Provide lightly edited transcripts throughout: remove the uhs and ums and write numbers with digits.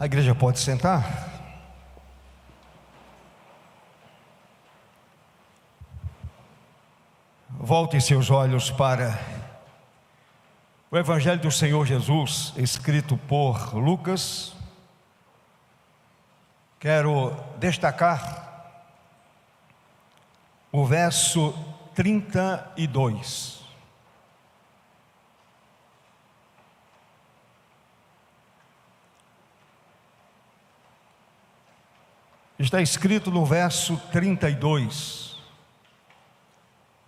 A igreja pode sentar. Volte seus olhos para o Evangelho do Senhor Jesus, escrito por Lucas. Quero destacar o verso 32. Está escrito no verso 32.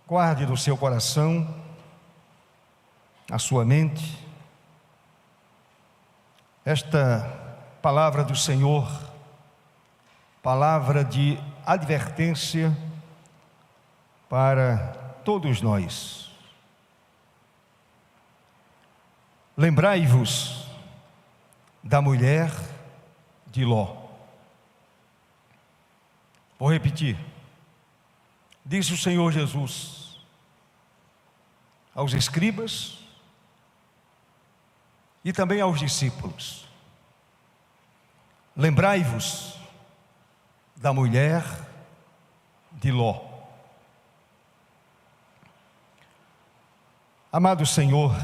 Guarde no seu coração, na sua mente, esta palavra do Senhor, palavra de advertência para todos nós. Lembrai-vos da mulher de Ló. Vou repetir. Disse o Senhor Jesus aos escribas e também aos discípulos: lembrai-vos da mulher de Ló. Amado Senhor,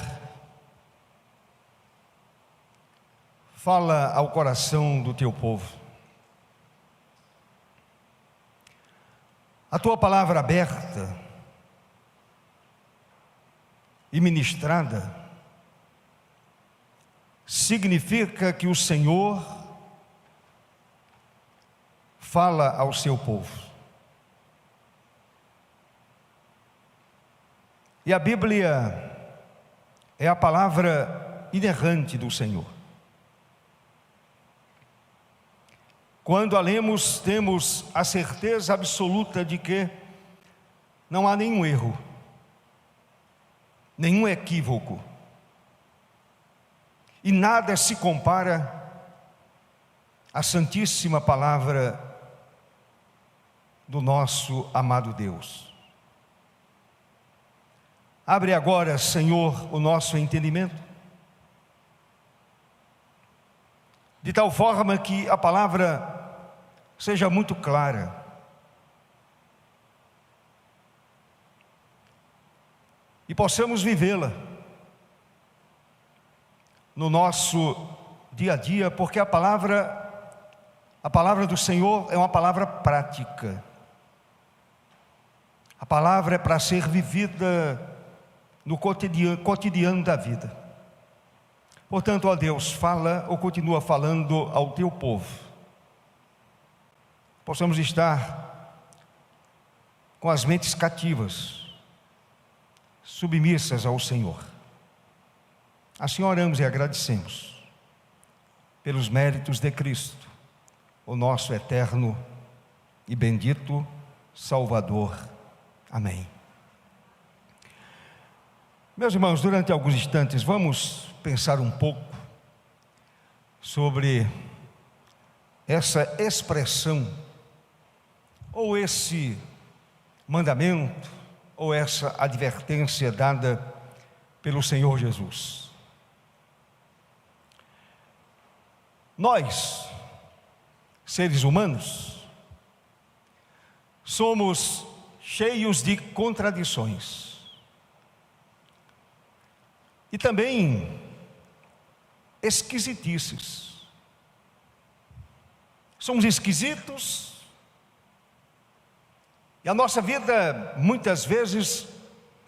fala ao coração do teu povo. A tua palavra aberta e ministrada significa que o Senhor fala ao seu povo. E a Bíblia é a palavra inerrante do Senhor. Quando a lemos, temos a certeza absoluta de que não há nenhum erro, nenhum equívoco, e nada se compara à santíssima palavra do nosso amado Deus. Abre agora, Senhor, o nosso entendimento, de tal forma que a palavra seja muito clara, e possamos vivê-la no nosso dia a dia, porque a palavra do Senhor é uma palavra prática. A palavra é para ser vivida no cotidiano da vida. Portanto, ó Deus, fala ou continua falando ao teu povo. Possamos estar com as mentes cativas, submissas ao Senhor. Assim oramos e agradecemos pelos méritos de Cristo, o nosso eterno e bendito Salvador. Amém. Meus irmãos, durante alguns instantes vamos pensar um pouco sobre essa expressão, ou esse mandamento, ou essa advertência dada pelo Senhor Jesus. Nós, seres humanos, somos cheios de contradições e também esquisitices. Somos esquisitos e a nossa vida muitas vezes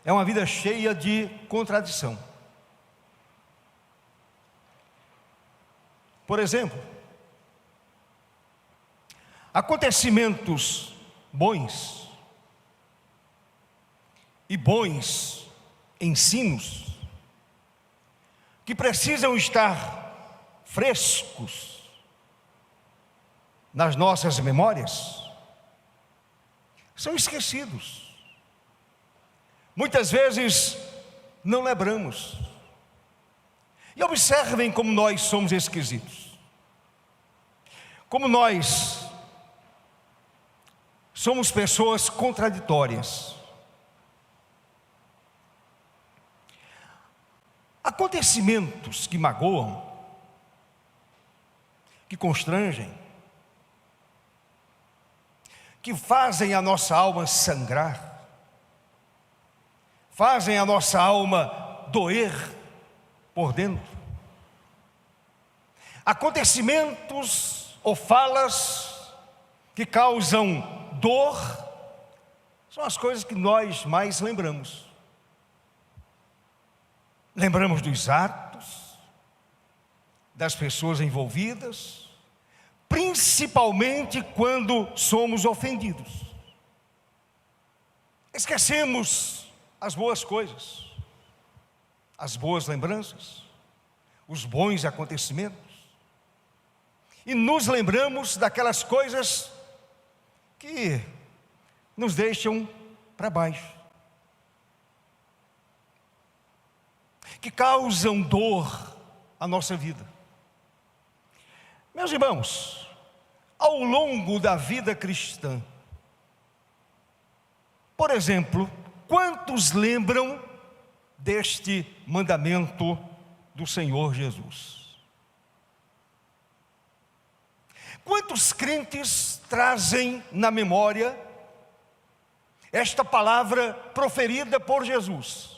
é uma vida cheia de contradição. Por exemplo, acontecimentos bons e bons ensinos que precisam estar frescos nas nossas memórias são esquecidos. Muitas vezes não lembramos. E observem como nós somos esquisitos. Como nós somos pessoas contraditórias. Acontecimentos que magoam, que constrangem, que fazem a nossa alma sangrar, fazem a nossa alma doer por dentro. Acontecimentos ou falas que causam dor são as coisas que nós mais lembramos. Lembramos dos atos, das pessoas envolvidas, principalmente quando somos ofendidos. Esquecemos as boas coisas, as boas lembranças, os bons acontecimentos, e nos lembramos daquelas coisas que nos deixam para baixo, que causam dor à nossa vida. Meus irmãos, ao longo da vida cristã, por exemplo, quantos lembram deste mandamento do Senhor Jesus? Quantos crentes trazem na memória esta palavra proferida por Jesus,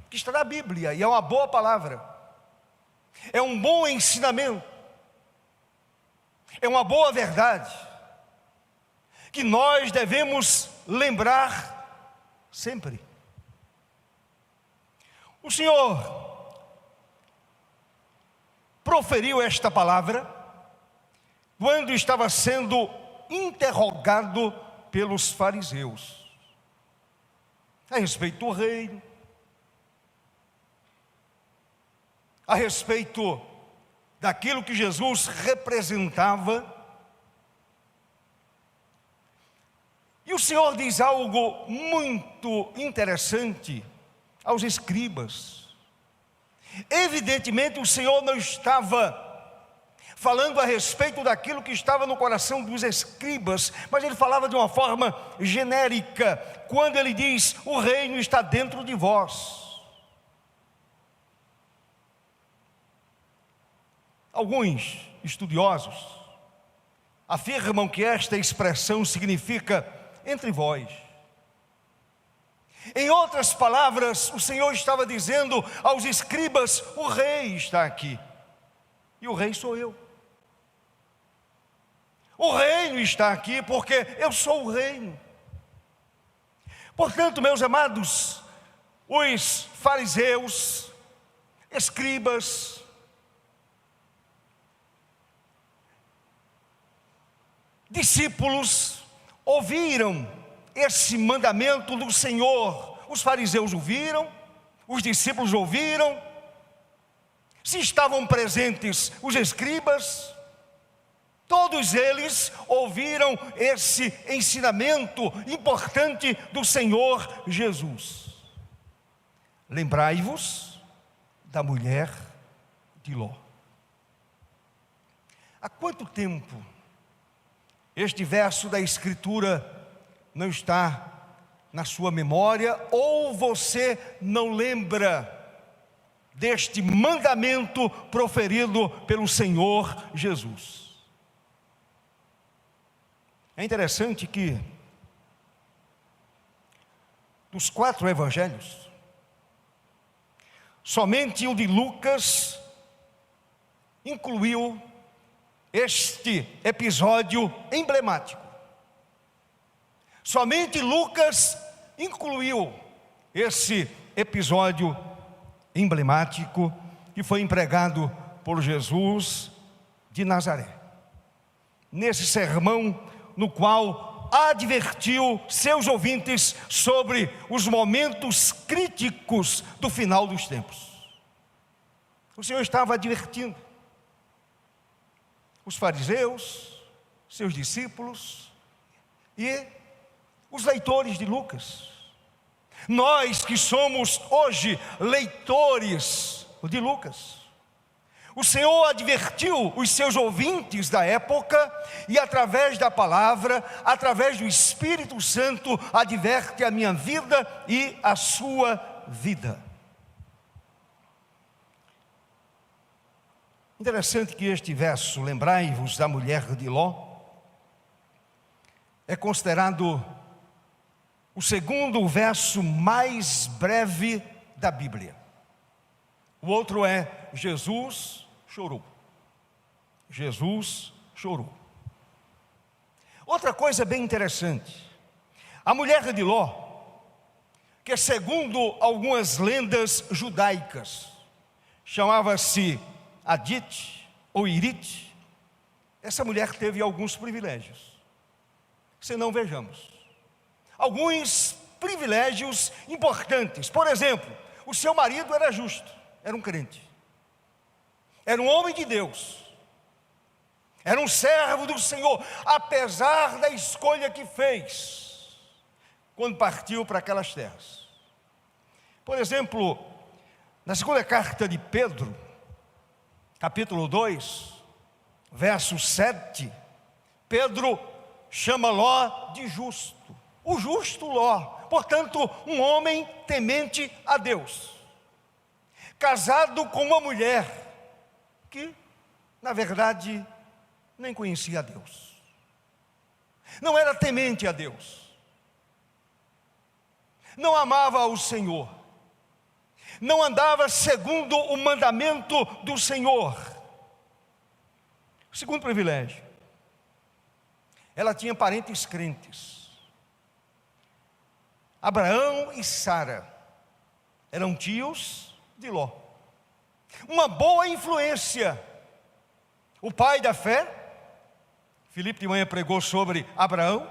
que está na Bíblia, e é uma boa palavra, é um bom ensinamento, é uma boa verdade, que nós devemos lembrar sempre. O Senhor proferiu esta palavra quando estava sendo interrogado pelos fariseus a respeito do reino, a respeito daquilo que Jesus representava. E o Senhor diz algo muito interessante aos escribas. Evidentemente o Senhor não estava falando a respeito daquilo que estava no coração dos escribas, mas ele falava de uma forma genérica, quando ele diz: o reino está dentro de vós. Alguns estudiosos afirmam que esta expressão significa entre vós. Em outras palavras, o Senhor estava dizendo aos escribas: o rei está aqui, e o rei sou eu. O reino está aqui porque eu sou o reino. Portanto, meus amados, os fariseus, escribas, discípulos, ouviram esse mandamento do Senhor. Os fariseus ouviram, os discípulos ouviram, se estavam presentes os escribas, todos eles ouviram esse ensinamento importante do Senhor Jesus. Lembrai-vos da mulher de Ló. Há quanto tempo este verso da Escritura não está na sua memória, ou você não lembra deste mandamento proferido pelo Senhor Jesus? É interessante que dos 4 evangelhos, somente o de Lucas incluiu este episódio emblemático. Somente Lucas incluiu esse episódio emblemático que foi empregado por Jesus de Nazaré, nesse sermão no qual advertiu seus ouvintes sobre os momentos críticos do final dos tempos. O Senhor estava advertindo os fariseus, seus discípulos e os leitores de Lucas. Nós que somos hoje leitores de Lucas, o Senhor advertiu os seus ouvintes da época, e através da palavra, através do Espírito Santo, adverte a minha vida e a sua vida. Interessante que este verso, lembrai-vos da mulher de Ló, é considerado o segundo verso mais breve da Bíblia. O outro é Jesus chorou. Jesus chorou. Outra coisa bem interessante, a mulher de Ló, que segundo algumas lendas judaicas, chamava-se Adite ou Irite, essa mulher teve alguns privilégios. Se não, vejamos. Alguns privilégios importantes. Por exemplo, o seu marido era justo, era um crente. Era um homem de Deus. Era um servo do Senhor, apesar da escolha que fez quando partiu para aquelas terras. Por exemplo, na segunda carta de Pedro, capítulo 2, verso 7, Pedro chama Ló de justo. O justo Ló, portanto, um homem temente a Deus, casado com uma mulher que, na verdade, nem conhecia a Deus. Não era temente a Deus. Não amava o Senhor. Não andava segundo o mandamento do Senhor. Segundo privilégio, ela tinha parentes crentes. Abraão e Sara eram tios de Ló. Uma boa influência. O pai da fé, Filipe de manhã pregou sobre Abraão.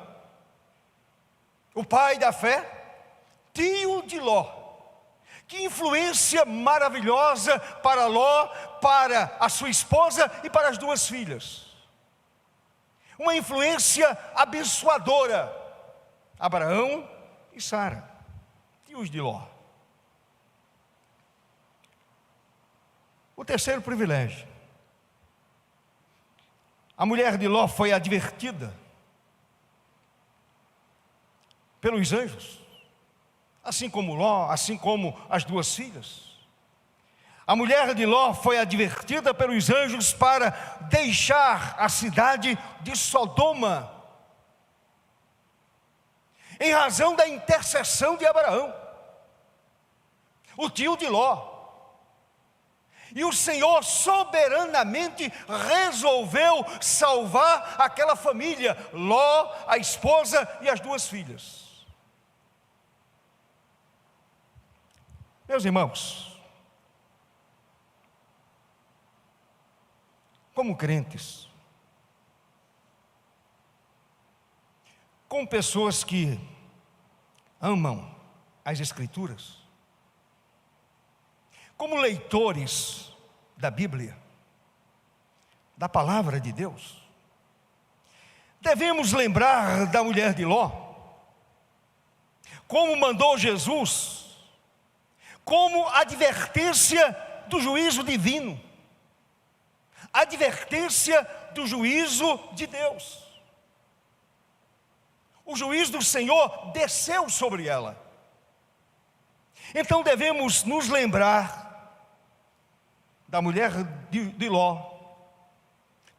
O pai da fé, tio de Ló. Que influência maravilhosa para Ló, para a sua esposa e para as duas filhas. Uma influência abençoadora. Abraão e Sara, tios de Ló. O terceiro privilégio. A mulher de Ló foi advertida pelos anjos, assim como Ló, assim como as duas filhas. A mulher de Ló foi advertida pelos anjos para deixar a cidade de Sodoma, em razão da intercessão de Abraão, o tio de Ló. E o Senhor soberanamente resolveu salvar aquela família, Ló, a esposa e as duas filhas. Meus irmãos, como crentes, como pessoas que amam as Escrituras, como leitores da Bíblia, da palavra de Deus, devemos lembrar da mulher de Ló, como mandou Jesus, como advertência do juízo divino, advertência do juízo de Deus. O juízo do Senhor desceu sobre ela. Então devemos nos lembrar da mulher de Ló,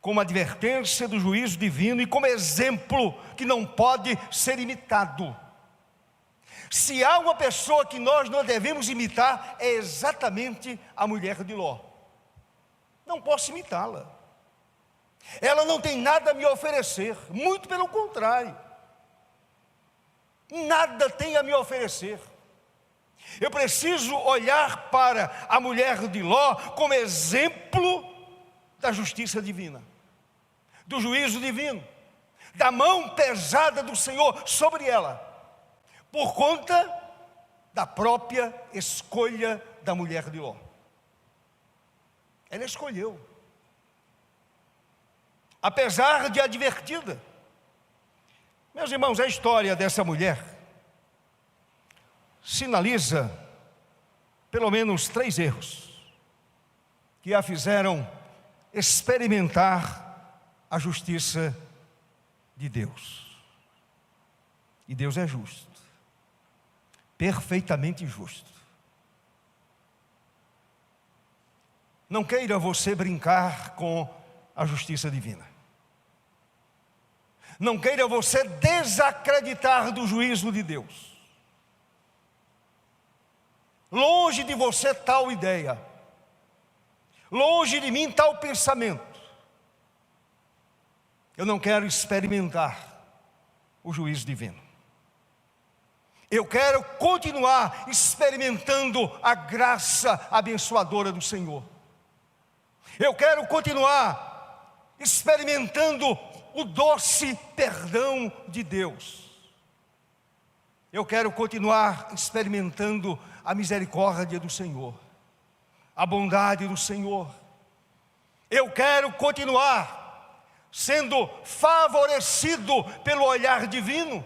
como advertência do juízo divino e como exemplo que não pode ser imitado. Se há uma pessoa que nós não devemos imitar, é exatamente a mulher de Ló. Não posso imitá-la. Ela não tem nada a me oferecer, muito pelo contrário. Nada tem a me oferecer. Eu preciso olhar para a mulher de Ló como exemplo da justiça divina, do juízo divino, da mão pesada do Senhor sobre ela, por conta da própria escolha da mulher de Ló. Ela escolheu, apesar de advertida. Meus irmãos, a história dessa mulher sinaliza pelo menos 3 erros que a fizeram experimentar a justiça de Deus. E Deus é justo, perfeitamente justo. Não queira você brincar com a justiça divina. Não queira você desacreditar do juízo de Deus. Longe de você tal ideia. Longe de mim tal pensamento. Eu não quero experimentar o juízo divino. Eu quero continuar experimentando a graça abençoadora do Senhor. Eu quero continuar experimentando o doce perdão de Deus. Eu quero continuar experimentando a misericórdia do Senhor, a bondade do Senhor. Eu quero continuar sendo favorecido pelo olhar divino,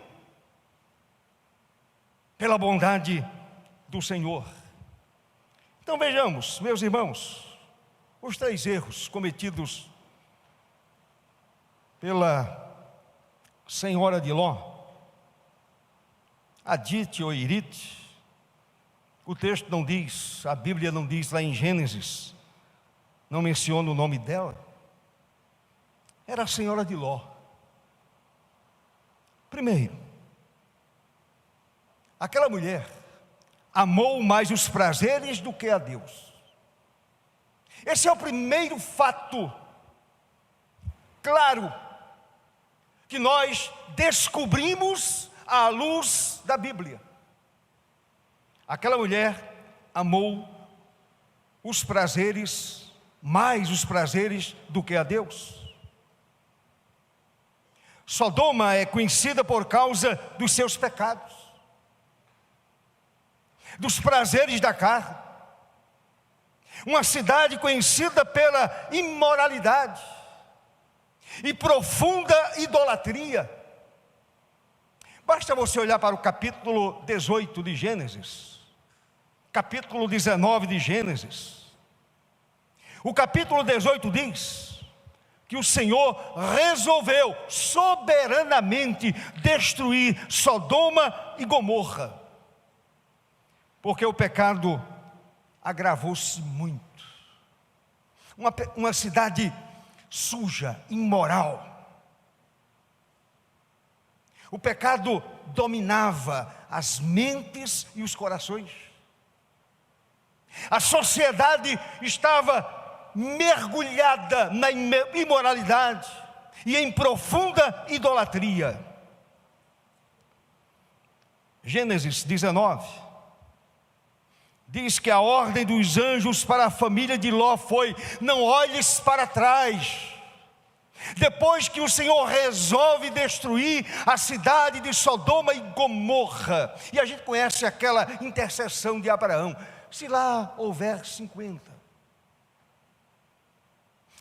pela bondade do Senhor. Então vejamos, meus irmãos, os 3 erros cometidos pela senhora de Ló, Adite ou Irite. O texto não diz, a Bíblia não diz lá em Gênesis, não menciona o nome dela. Era a senhora de Ló. Primeiro, aquela mulher amou mais os prazeres do que a Deus. Esse é o primeiro fato claro que nós descobrimos à luz da Bíblia. Aquela mulher amou os prazeres, mais os prazeres do que a Deus. Sodoma é conhecida por causa dos seus pecados, dos prazeres da carne. Uma cidade conhecida pela imoralidade e profunda idolatria. Basta você olhar para o capítulo 18 de Gênesis, capítulo 19 de Gênesis. O capítulo 18 diz que o Senhor resolveu soberanamente destruir Sodoma e Gomorra, porque o pecado agravou-se muito. Uma cidade suja, imoral. O pecado dominava as mentes e os corações. A sociedade estava mergulhada na imoralidade e em profunda idolatria. Gênesis 19 diz que a ordem dos anjos para a família de Ló foi: não olhes para trás. Depois que o Senhor resolve destruir a cidade de Sodoma e Gomorra, e a gente conhece aquela intercessão de Abraão: se lá houver 50,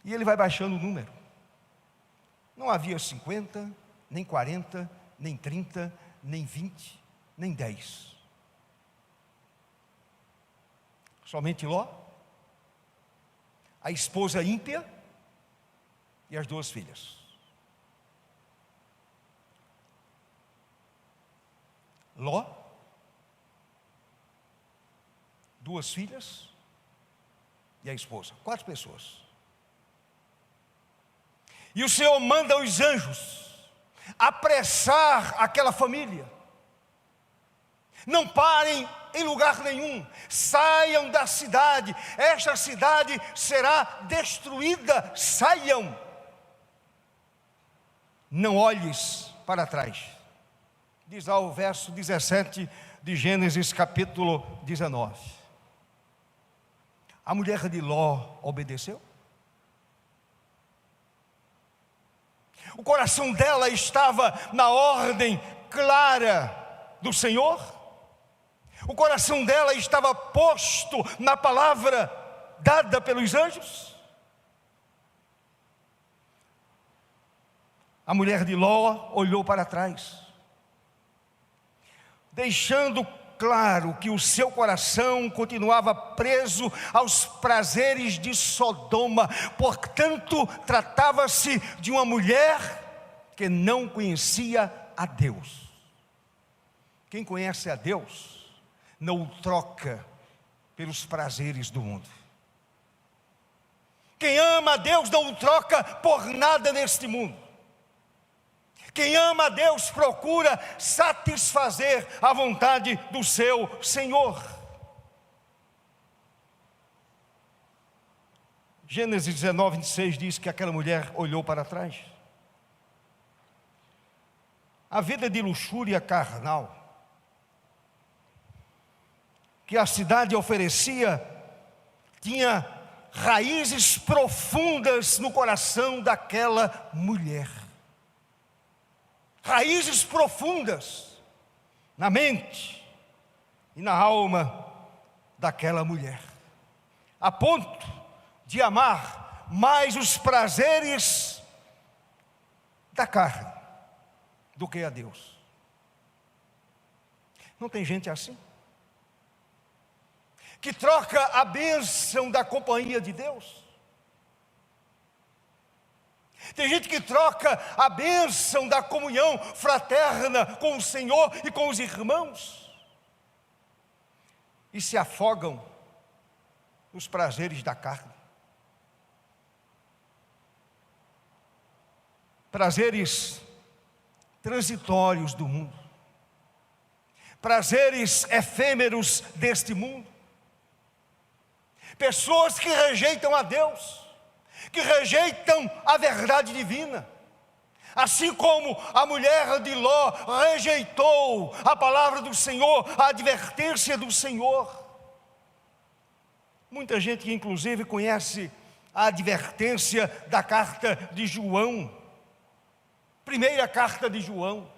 e ele vai baixando o número. Não havia 50, nem 40, nem 30, nem 20, nem 10. Somente Ló, a esposa ímpia e as 2 filhas. Ló, 2 filhas e a esposa. 4 pessoas. E o Senhor manda os anjos apressar aquela família. Não parem em lugar nenhum, saiam da cidade, esta cidade será destruída, saiam. Não olhes para trás, diz lá o verso 17 de Gênesis capítulo 19. A mulher de Ló obedeceu? O coração dela estava na ordem clara do Senhor? O coração dela estava posto na palavra dada pelos anjos? A mulher de Ló olhou para trás, deixando claro que o seu coração continuava preso aos prazeres de Sodoma. Portanto, tratava-se de uma mulher que não conhecia a Deus. Quem conhece a Deus não o troca pelos prazeres do mundo. Quem ama a Deus não o troca por nada neste mundo. Quem ama a Deus procura satisfazer a vontade do seu Senhor. Gênesis 19, 26 diz que aquela mulher olhou para trás. A vida de luxúria carnal que a cidade oferecia tinha raízes profundas no coração daquela mulher. Raízes profundas na mente e na alma daquela mulher, a ponto de amar mais os prazeres da carne do que a Deus. Não tem gente assim? Que troca a bênção da companhia de Deus? Tem gente que troca a bênção da comunhão fraterna com o Senhor e com os irmãos, e se afogam nos prazeres da carne. Prazeres transitórios do mundo, prazeres efêmeros deste mundo. Pessoas que rejeitam a Deus, que rejeitam a verdade divina, assim como a mulher de Ló rejeitou a palavra do Senhor, a advertência do Senhor. Muita gente que inclusive conhece a advertência da carta de João, primeira carta de João,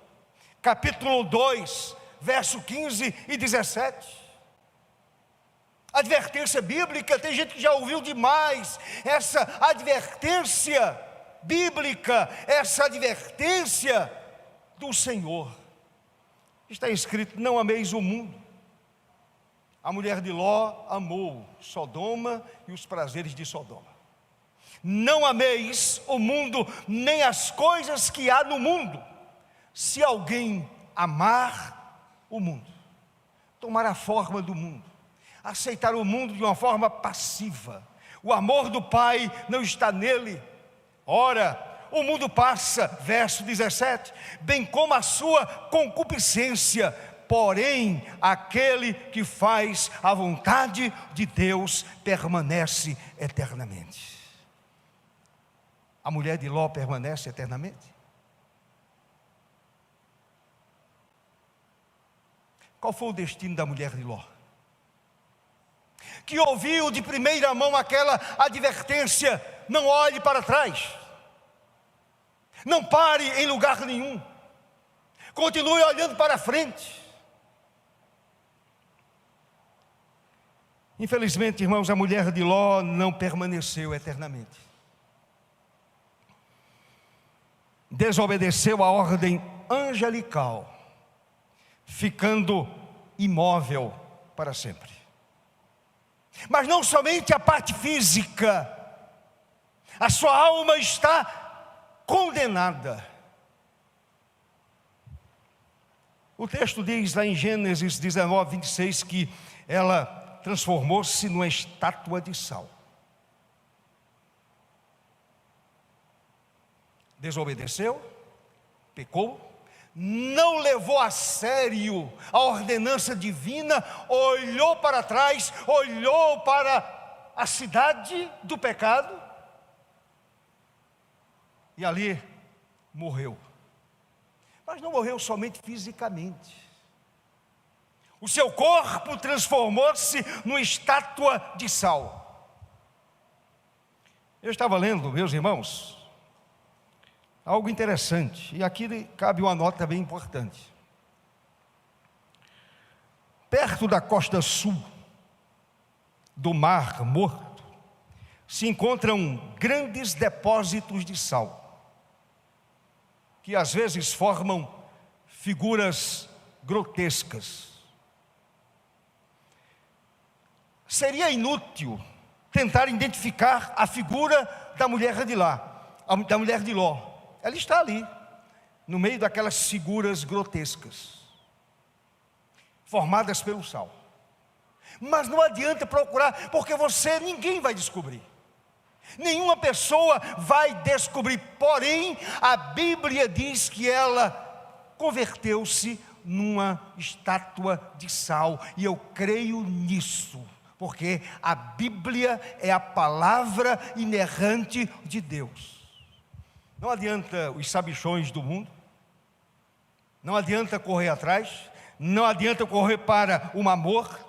capítulo 2, verso 15 e 17. Advertência bíblica, tem gente que já ouviu demais essa advertência bíblica, essa advertência do Senhor. Está escrito: não ameis o mundo. A mulher de Ló amou Sodoma e os prazeres de Sodoma. Não ameis o mundo, nem as coisas que há no mundo. Se alguém amar o mundo, tomar a forma do mundo, aceitar o mundo de uma forma passiva, o amor do Pai não está nele. Ora, o mundo passa, verso 17, bem como a sua concupiscência, porém aquele que faz a vontade de Deus permanece eternamente. A mulher de Ló permanece eternamente? Qual foi o destino da mulher de Ló? Que ouviu de primeira mão aquela advertência: não olhe para trás, não pare em lugar nenhum, continue olhando para frente. Infelizmente, irmãos, a mulher de Ló não permaneceu eternamente. Desobedeceu a ordem angelical, ficando imóvel para sempre. Mas não somente a parte física, a sua alma está condenada. O texto diz lá em Gênesis 19, 26 que ela transformou-se numa estátua de sal. Desobedeceu, pecou, não levou a sério a ordenança divina, olhou para trás, olhou para a cidade do pecado e ali morreu. Mas não morreu somente fisicamente. O seu corpo transformou-se numa estátua de sal. Eu estava lendo, meus irmãos, algo interessante, e aqui cabe uma nota bem importante. Perto da costa sul do Mar Morto, se encontram grandes depósitos de sal, que às vezes formam figuras grotescas. Seria inútil tentar identificar a figura da mulher de Ló. Ela está ali, no meio daquelas figuras grotescas, formadas pelo sal. Mas não adianta procurar, porque ninguém vai descobrir. Nenhuma pessoa vai descobrir. Porém, a Bíblia diz que ela converteu-se numa estátua de sal. E eu creio nisso, porque a Bíblia é a palavra inerrante de Deus. Não adianta os sabichões do mundo, não adianta correr atrás, não adianta correr para um amor,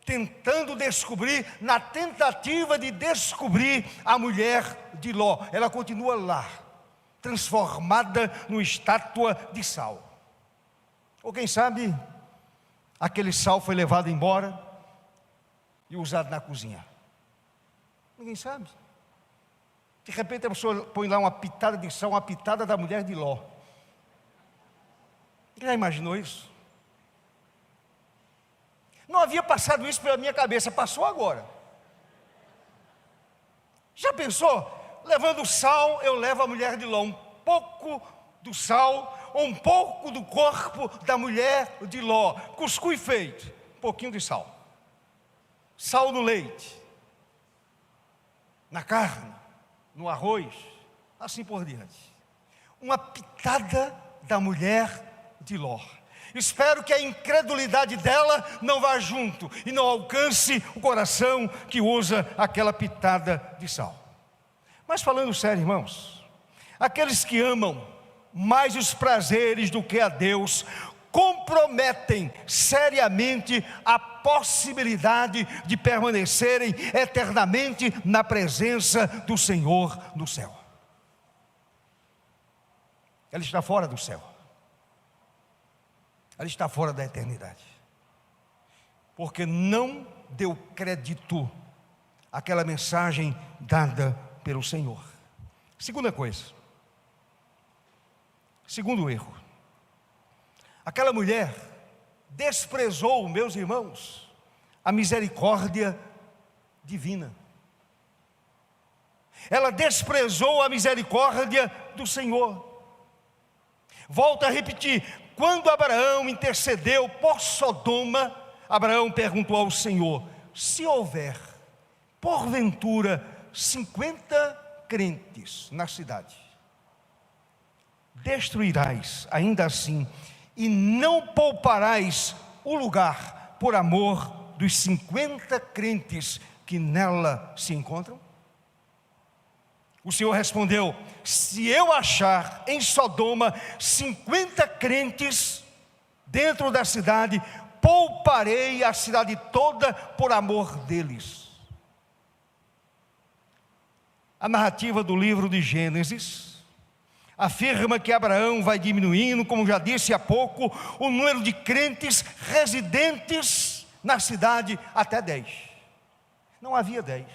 tentando descobrir, na tentativa de descobrir a mulher de Ló. Ela continua lá, transformada numa estátua de sal. Ou quem sabe, aquele sal foi levado embora e usado na cozinha. Ninguém sabe. De repente a pessoa põe lá uma pitada de sal, uma pitada da mulher de Ló. Já imaginou isso? Não havia passado isso pela minha cabeça, passou agora. Já pensou? Levando o sal, eu levo a mulher de Ló. Um pouco do sal, ou um pouco do corpo da mulher de Ló. Cuscuz feito, um pouquinho de sal. Sal no leite, na carne, no arroz, assim por diante. Uma pitada da mulher de Ló. Espero que a incredulidade dela não vá junto e não alcance o coração que usa aquela pitada de sal. Mas falando sério, irmãos, aqueles que amam mais os prazeres do que a Deus, comprometem seriamente a possibilidade de permanecerem eternamente na presença do Senhor no céu. Ela está fora do céu. Ela está fora da eternidade. Porque não deu crédito àquela mensagem dada pelo Senhor. Segunda coisa. Segundo erro. Aquela mulher desprezou, meus irmãos, a misericórdia divina. Ela desprezou a misericórdia do Senhor. Volto a repetir, quando Abraão intercedeu por Sodoma, Abraão perguntou ao Senhor: se houver, porventura, 50 crentes na cidade, destruirás ainda assim, e não pouparás o lugar por amor dos 50 crentes que nela se encontram? O Senhor respondeu: se eu achar em Sodoma 50 crentes dentro da cidade, pouparei a cidade toda por amor deles. A narrativa do livro de Gênesis afirma que Abraão vai diminuindo, como já disse há pouco, o número de crentes residentes na cidade até 10. Não havia 10.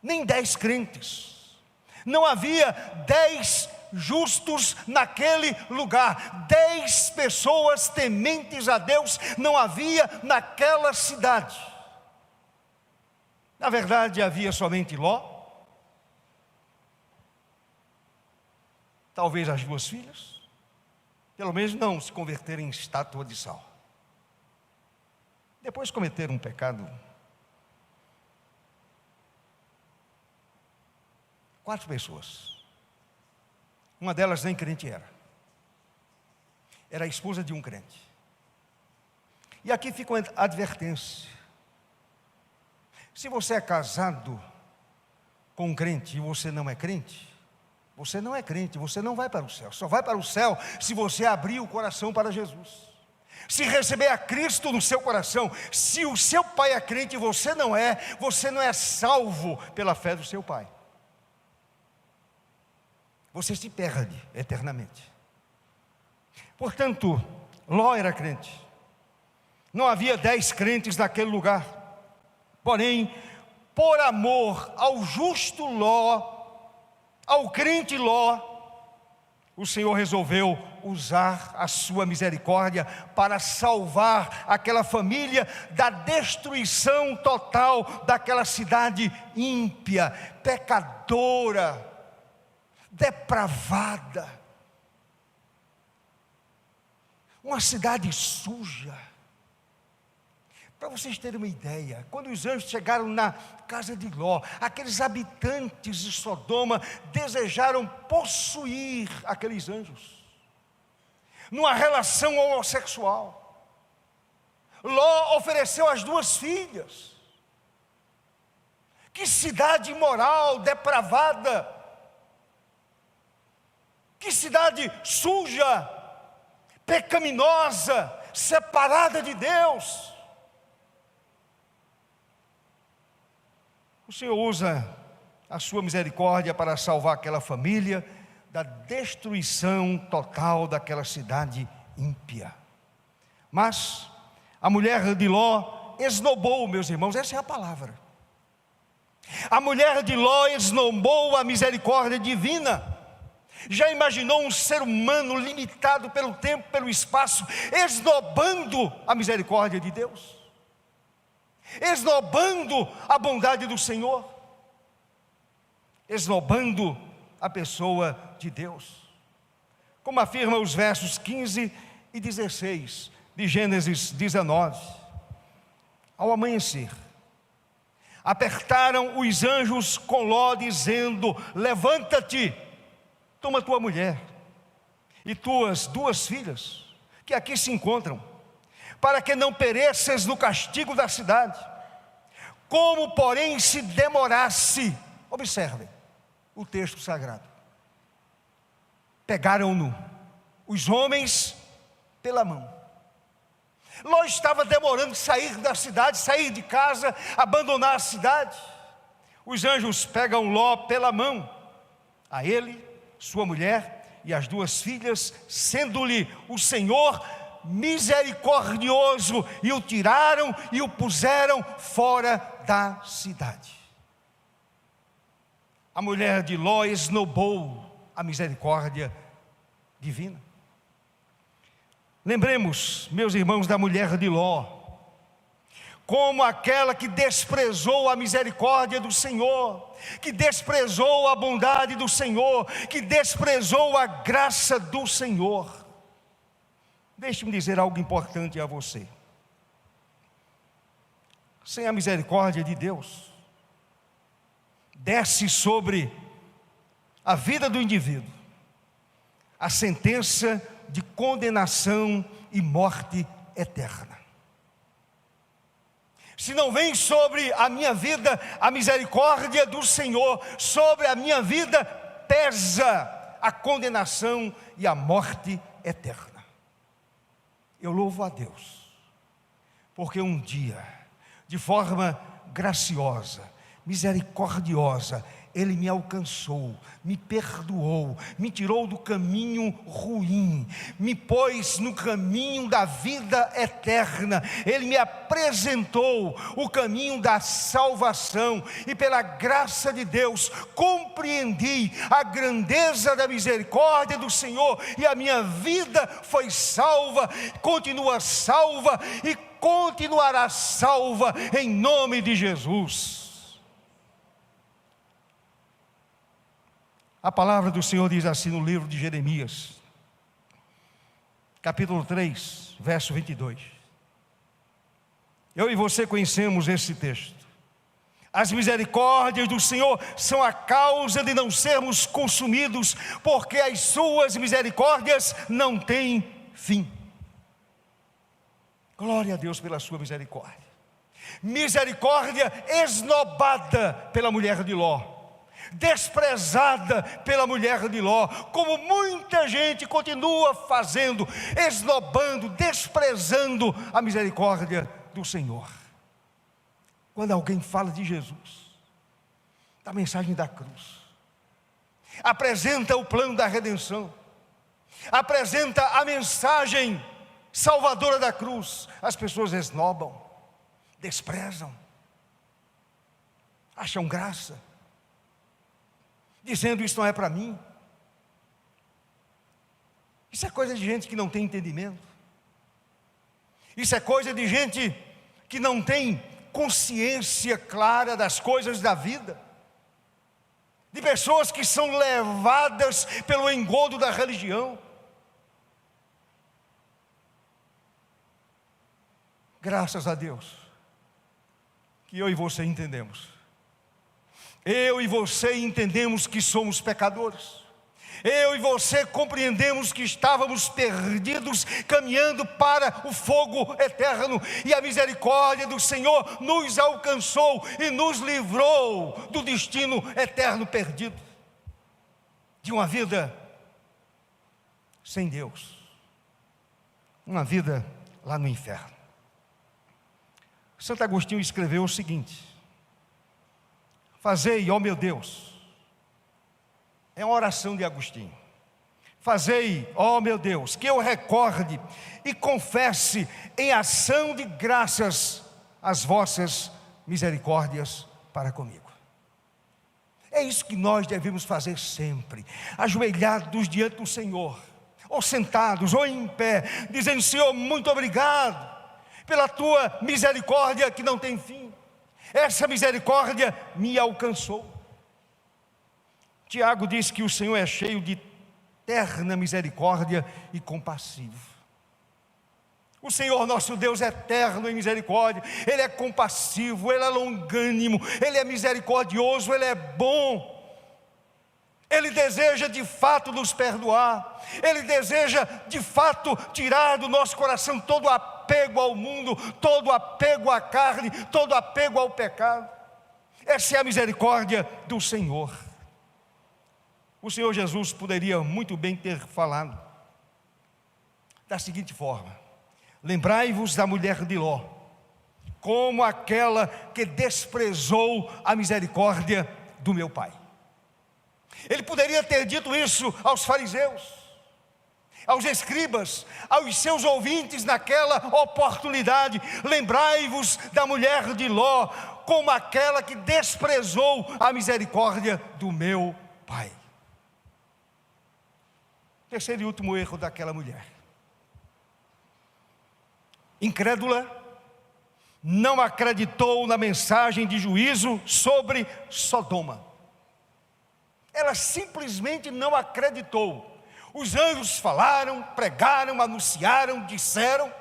Nem 10 crentes. Não havia 10 justos naquele lugar. 10 pessoas tementes a Deus não havia naquela cidade. Na verdade, havia somente Ló, talvez as 2 filhas, pelo menos não se converteram em estátua de sal. Depois cometeram um pecado. 4 pessoas. Uma delas nem crente era. Era a esposa de um crente. E aqui fica uma advertência. Se você é casado com um crente e você não é crente, você não é crente, você não vai para o céu. Só vai para o céu se você abrir o coração para Jesus. Se receber a Cristo no seu coração. Se o seu pai é crente e você não é salvo pela fé do seu pai. Você se perde eternamente. Portanto, Ló era crente. Não havia 10 crentes naquele lugar. Porém, por amor ao justo Ló, ao crente Ló, o Senhor resolveu usar a sua misericórdia para salvar aquela família da destruição total daquela cidade ímpia, pecadora, depravada, uma cidade suja, Para vocês terem uma ideia, quando os anjos chegaram na casa de Ló, aqueles habitantes de Sodoma desejaram possuir aqueles anjos, numa relação homossexual. Ló ofereceu as 2 filhas. Que cidade imoral, depravada, que cidade suja, pecaminosa, separada de Deus. O Senhor usa a sua misericórdia para salvar aquela família da destruição total daquela cidade ímpia. Mas a mulher de Ló esnobou, meus irmãos, essa é a palavra. A mulher de Ló esnobou a misericórdia divina. Já imaginou um ser humano limitado pelo tempo, pelo espaço, esnobando a misericórdia de Deus? Esnobando a bondade do Senhor? Esnobando a pessoa de Deus? Como afirma os versos 15 e 16 de Gênesis 19. Ao amanhecer, apertaram os anjos com Ló, dizendo: levanta-te, toma tua mulher e tuas 2 filhas, que aqui se encontram, para que não pereças no castigo da cidade. Como, porém, se demorasse, observem o texto sagrado, pegaram-no os homens pela mão. Ló estava demorando de sair da cidade, sair de casa, abandonar a cidade. Os anjos pegam Ló pela mão, a ele, sua mulher e as 2 filhas, sendo-lhe o Senhor misericordioso, e o tiraram e o puseram fora da cidade. A mulher de Ló esnobou a misericórdia divina. Lembremos, meus irmãos, da mulher de Ló, como aquela que desprezou a misericórdia do Senhor, que desprezou a bondade do Senhor, que desprezou a graça do Senhor. Deixe-me dizer algo importante a você. Sem a misericórdia de Deus, desce sobre a vida do indivíduo a sentença de condenação e morte eterna. Se não vem sobre a minha vida a misericórdia do Senhor, sobre a minha vida pesa a condenação e a morte eterna. Eu louvo a Deus, porque um dia, de forma graciosa, misericordiosa, Ele me alcançou, me perdoou, me tirou do caminho ruim, me pôs no caminho da vida eterna. Ele me apresentou o caminho da salvação, e pela graça de Deus compreendi a grandeza da misericórdia do Senhor, e a minha vida foi salva, continua salva e continuará salva em nome de Jesus. A palavra do Senhor diz assim no livro de Jeremias, capítulo 3, verso 22. Eu e você conhecemos esse texto. As misericórdias do Senhor são a causa de não sermos consumidos, porque as suas misericórdias não têm fim. Glória a Deus pela sua misericórdia. Misericórdia esnobada pela mulher de Ló, desprezada pela mulher de Ló, como muita gente continua fazendo, esnobando, desprezando a misericórdia do Senhor. Quando alguém fala de Jesus, da mensagem da cruz, apresenta o plano da redenção, apresenta a mensagem salvadora da cruz, as pessoas esnobam, desprezam, acham graça, dizendo: isso não é para mim. Isso é coisa de gente que não tem entendimento. Isso é coisa de gente que não tem consciência clara das coisas da vida. De pessoas que são levadas pelo engodo da religião. Graças a Deus, que eu e você entendemos. Eu e você entendemos que somos pecadores. Eu e você compreendemos que estávamos perdidos, caminhando para o fogo eterno, e a misericórdia do Senhor nos alcançou e nos livrou do destino eterno perdido, de uma vida sem Deus, uma vida lá no inferno. Santo Agostinho escreveu o seguinte: fazei, ó meu Deus, é uma oração de Agostinho, fazei, ó meu Deus, que eu recorde e confesse em ação de graças as vossas misericórdias para comigo. É isso que nós devemos fazer sempre, ajoelhados diante do Senhor, ou sentados, ou em pé, dizendo: Senhor, muito obrigado pela tua misericórdia que não tem fim. Essa misericórdia me alcançou. Tiago diz que o Senhor é cheio de terna misericórdia e compassivo. O Senhor nosso Deus é eterno em misericórdia, Ele é compassivo, Ele é longânimo, Ele é misericordioso, Ele é bom. Ele deseja de fato nos perdoar, Ele deseja de fato tirar do nosso coração todo apego ao mundo, todo apego à carne, todo apego ao pecado. Essa é a misericórdia do Senhor. O Senhor Jesus poderia muito bem ter falado da seguinte forma: lembrai-vos da mulher de Ló, como aquela que desprezou a misericórdia do meu Pai. Ele poderia ter dito isso aos fariseus, aos escribas, aos seus ouvintes naquela oportunidade: lembrai-vos da mulher de Ló, como aquela que desprezou a misericórdia do meu Pai. Terceiro e último erro daquela mulher: incrédula, não acreditou na mensagem de juízo sobre Sodoma. Ela simplesmente não acreditou. Os anjos falaram, pregaram, anunciaram, disseram,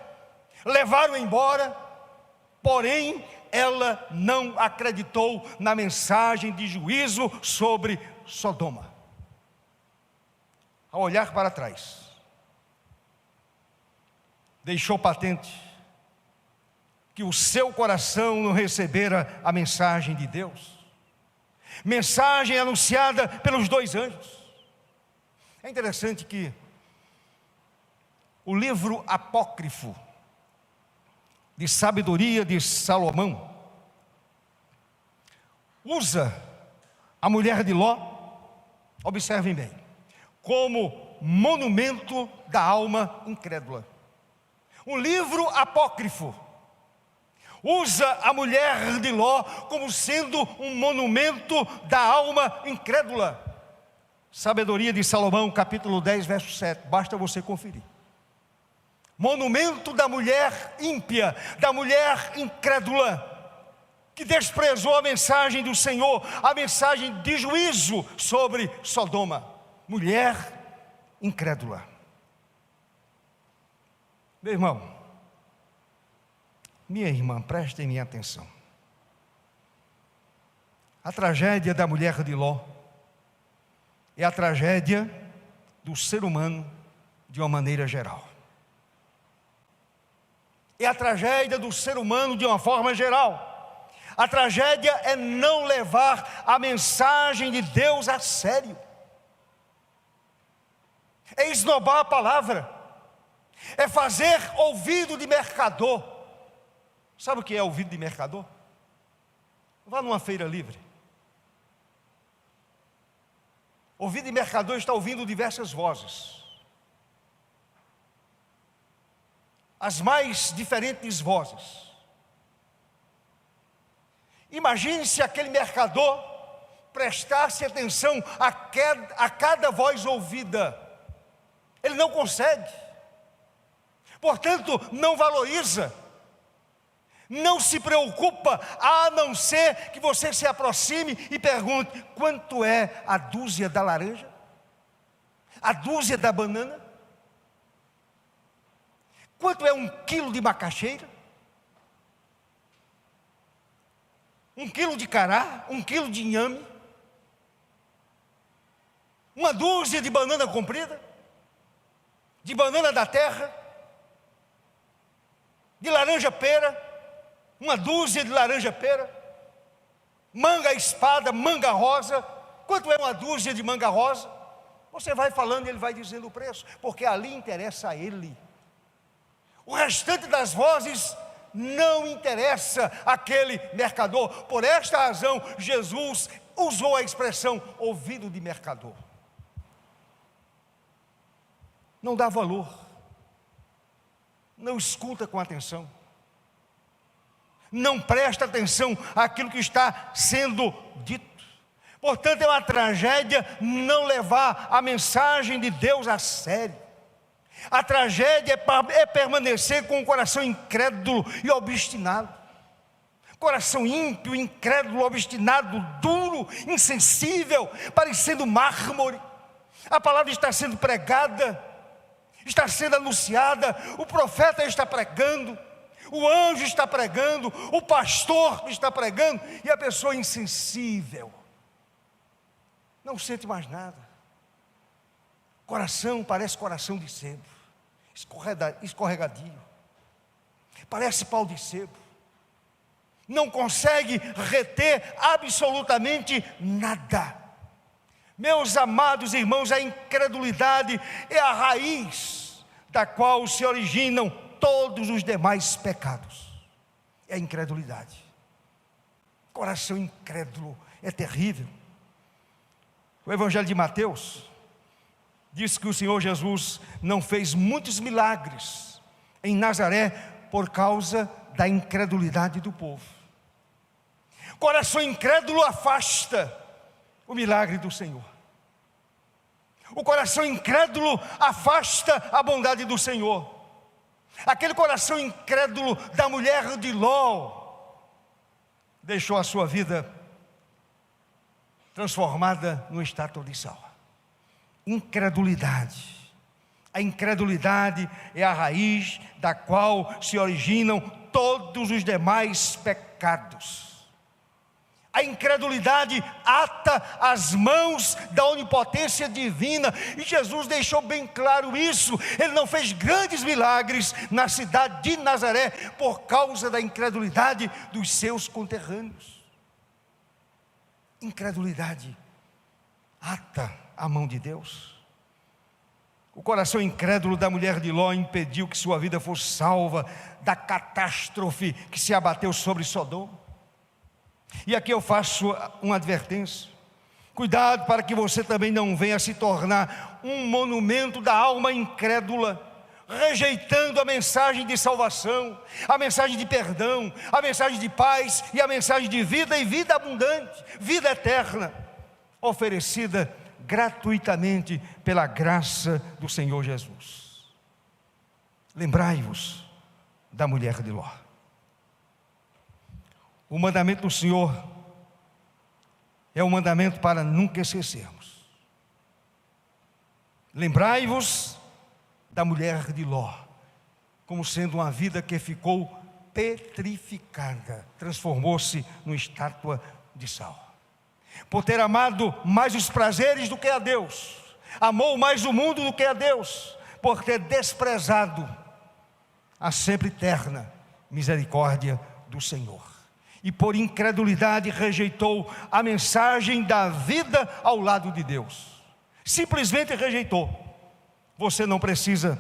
levaram embora, porém ela não acreditou na mensagem de juízo sobre Sodoma. Ao olhar para trás, deixou patente que o seu coração não recebera a mensagem de Deus, mensagem anunciada pelos dois anjos. É interessante que o livro apócrifo de sabedoria de Salomão usa a mulher de Ló, observem bem, como monumento da alma incrédula. Um livro apócrifo usa a mulher de Ló como sendo um monumento da alma incrédula. Sabedoria de Salomão, capítulo 10, verso 7, basta você conferir. Monumento da mulher ímpia, da mulher incrédula, que desprezou a mensagem do Senhor, a mensagem de juízo sobre Sodoma. Mulher incrédula. Meu irmão, minha irmã, prestem minha atenção. A tragédia da mulher de Ló é a tragédia do ser humano de uma maneira geral. É a tragédia do ser humano de uma forma geral. A tragédia é não levar a mensagem de Deus a sério. É esnobar a palavra. É fazer ouvido de mercador. Sabe o que é ouvido de mercador? Vá numa feira livre. Ouvido de mercador está ouvindo diversas vozes. As mais diferentes vozes. Imagine se aquele mercador prestasse atenção a cada voz ouvida. Ele não consegue. Portanto, não valoriza. Não se preocupa, a não ser que você se aproxime e pergunte: quanto é a dúzia da laranja? A dúzia da banana? Quanto é 1 quilo de macaxeira? 1 quilo de cará, 1 quilo de inhame, uma dúzia de banana comprida, de banana da terra, de laranja-pera, uma dúzia de laranja-pera, manga-espada, manga rosa. Quanto é uma dúzia de manga rosa? Você vai falando e ele vai dizendo o preço, porque ali interessa a ele. O restante das vozes não interessa aquele mercador. Por esta razão, Jesus usou a expressão ouvido de mercador. Não dá valor, não escuta com atenção, não presta atenção àquilo que está sendo dito. Portanto, é uma tragédia não levar a mensagem de Deus a sério. A tragédia é permanecer com o coração incrédulo e obstinado. Coração ímpio, incrédulo, obstinado, duro, insensível, parecendo mármore. A palavra está sendo pregada, está sendo anunciada, o profeta está pregando, o anjo está pregando, o pastor está pregando, e a pessoa insensível não sente mais nada. Coração parece coração de sebo, escorregadio, parece pau de sebo, não consegue reter absolutamente nada. Meus amados irmãos, a incredulidade é a raiz da qual se originam todos os demais pecados. É a incredulidade. Coração incrédulo é terrível. O Evangelho de Mateus diz que o Senhor Jesus não fez muitos milagres em Nazaré por causa da incredulidade do povo. Coração incrédulo afasta o milagre do Senhor. O coração incrédulo afasta a bondade do Senhor. Aquele coração incrédulo da mulher de Ló deixou a sua vida transformada no estátua de sal. Incredulidade. A incredulidade é a raiz da qual se originam todos os demais pecados. A incredulidade ata as mãos da onipotência divina, e Jesus deixou bem claro isso. Ele não fez grandes milagres na cidade de Nazaré por causa da incredulidade dos seus conterrâneos. Incredulidade ata a mão de Deus. O coração incrédulo da mulher de Ló impediu que sua vida fosse salva da catástrofe que se abateu sobre Sodoma. E aqui eu faço uma advertência: cuidado para que você também não venha se tornar um monumento da alma incrédula, rejeitando a mensagem de salvação, a mensagem de perdão, a mensagem de paz e a mensagem de vida e vida abundante, vida eterna, oferecida gratuitamente pela graça do Senhor Jesus. Lembrai-vos da mulher de Ló. O mandamento do Senhor é um mandamento para nunca esquecermos. Lembrai-vos da mulher de Ló, como sendo uma vida que ficou petrificada, transformou-se numa estátua de sal. Por ter amado mais os prazeres do que a Deus, amou mais o mundo do que a Deus, por ter desprezado a sempre eterna misericórdia do Senhor. E por incredulidade rejeitou a mensagem da vida ao lado de Deus. Simplesmente rejeitou. Você não precisa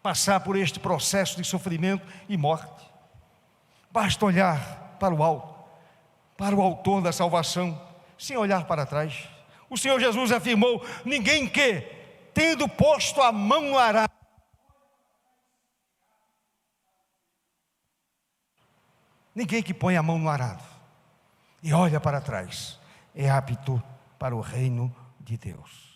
passar por este processo de sofrimento e morte. Basta olhar para o alto, para o autor da salvação, sem olhar para trás. O Senhor Jesus afirmou: ninguém que, tendo posto a mão no arado, ninguém que põe a mão no arado e olha para trás é apto para o reino de Deus.